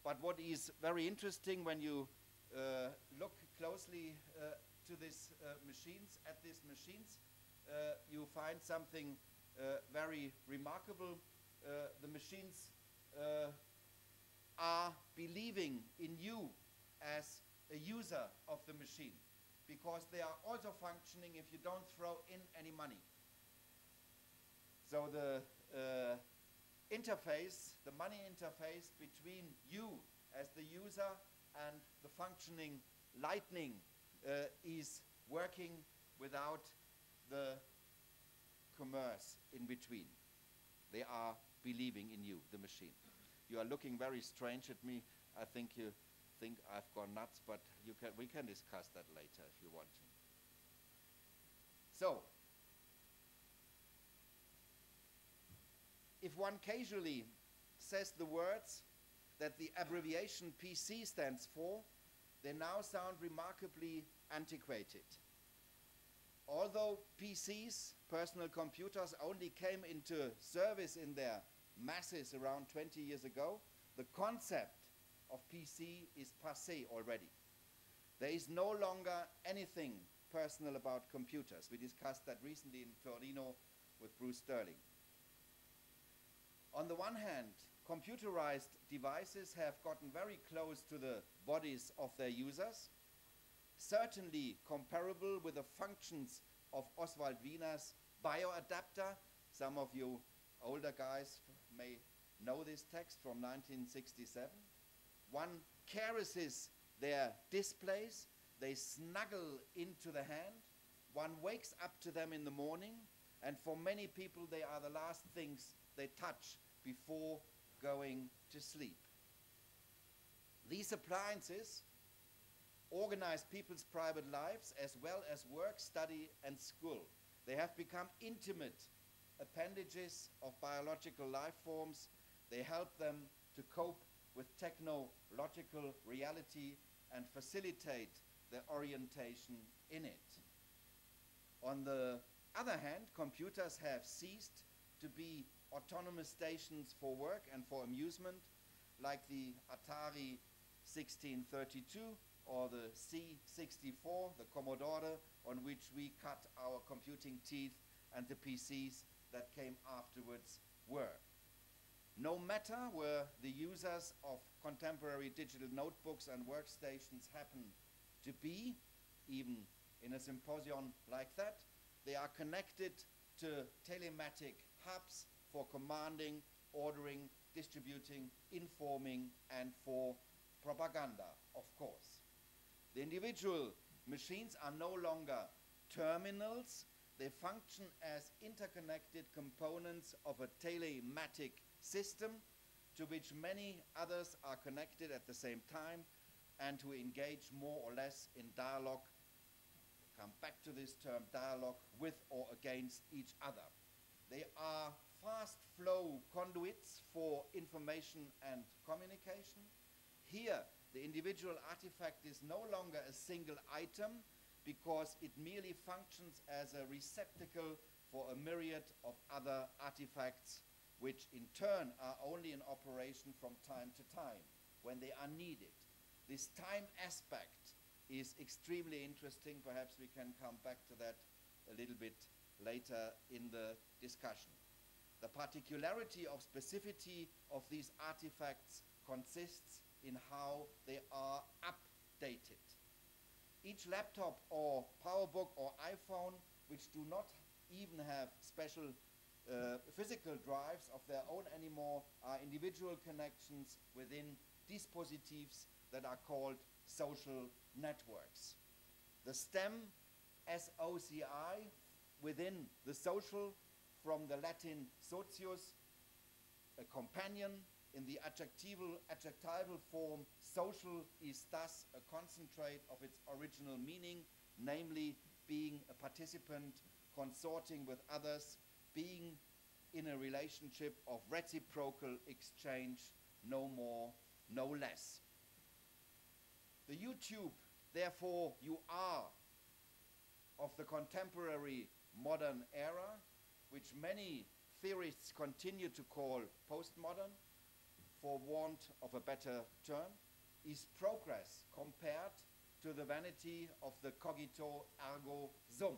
But what is very interesting when you look closely to these machines, you find something very remarkable. The machines are believing in you as a user of the machine, because they are also functioning if you don't throw in any money. So the interface, the money interface between you as the user and the functioning lightning is working without the commerce in between. They are believing in you, the machine. You are looking very strange at me. I think you think I've gone nuts, but we can discuss that later if you want to. So, if one casually says the words that the abbreviation PC stands for, they now sound remarkably antiquated. Although PCs, personal computers, only came into service in their masses around 20 years ago, the concept of PC is passé already. There is no longer anything personal about computers. We discussed that recently in Torino with Bruce Sterling. On the one hand, computerized devices have gotten very close to the bodies of their users, certainly comparable with the functions of Oswald Wiener's bioadapter. Some of you older guys may know this text from 1967. One caresses their displays, they snuggle into the hand, one wakes up to them in the morning, and for many people they are the last things they touch before going to sleep. These appliances organize people's private lives as well as work, study, and school. They have become intimate appendages of biological life forms. They help them to cope with technological reality and facilitate their orientation in it. On the other hand, computers have ceased to be autonomous stations for work and for amusement, like the Atari 1632 or the C64, the Commodore, on which we cut our computing teeth, and the PCs that came afterwards were. No matter where the users of contemporary digital notebooks and workstations happen to be, even in a symposium like that, they are connected to telematic hubs for commanding, ordering, distributing, informing, and for propaganda, of course. The individual machines are no longer terminals. They function as interconnected components of a telematic system to which many others are connected at the same time and who engage more or less in dialogue, come back to this term, dialogue with or against each other. They are fast flow conduits for information and communication. Here, the individual artifact is no longer a single item because it merely functions as a receptacle for a myriad of other artifacts, which in turn are only in operation from time to time when they are needed. This time aspect is extremely interesting. Perhaps we can come back to that a little bit later in the discussion. The particularity of specificity of these artifacts consists in how they are updated. Each laptop or PowerBook or iPhone, which do not even have special physical drives of their own anymore, are individual connections within dispositives that are called social networks. The STEM, S-O-C-I, within the social, from the Latin socius, a companion. In the adjectival form, social is thus a concentrate of its original meaning, namely being a participant, consorting with others, being in a relationship of reciprocal exchange, no more, no less. The YouTube, therefore, you are of the contemporary modern era, which many theorists continue to call postmodern, for want of a better term, is progress compared to the vanity of the cogito ergo sum.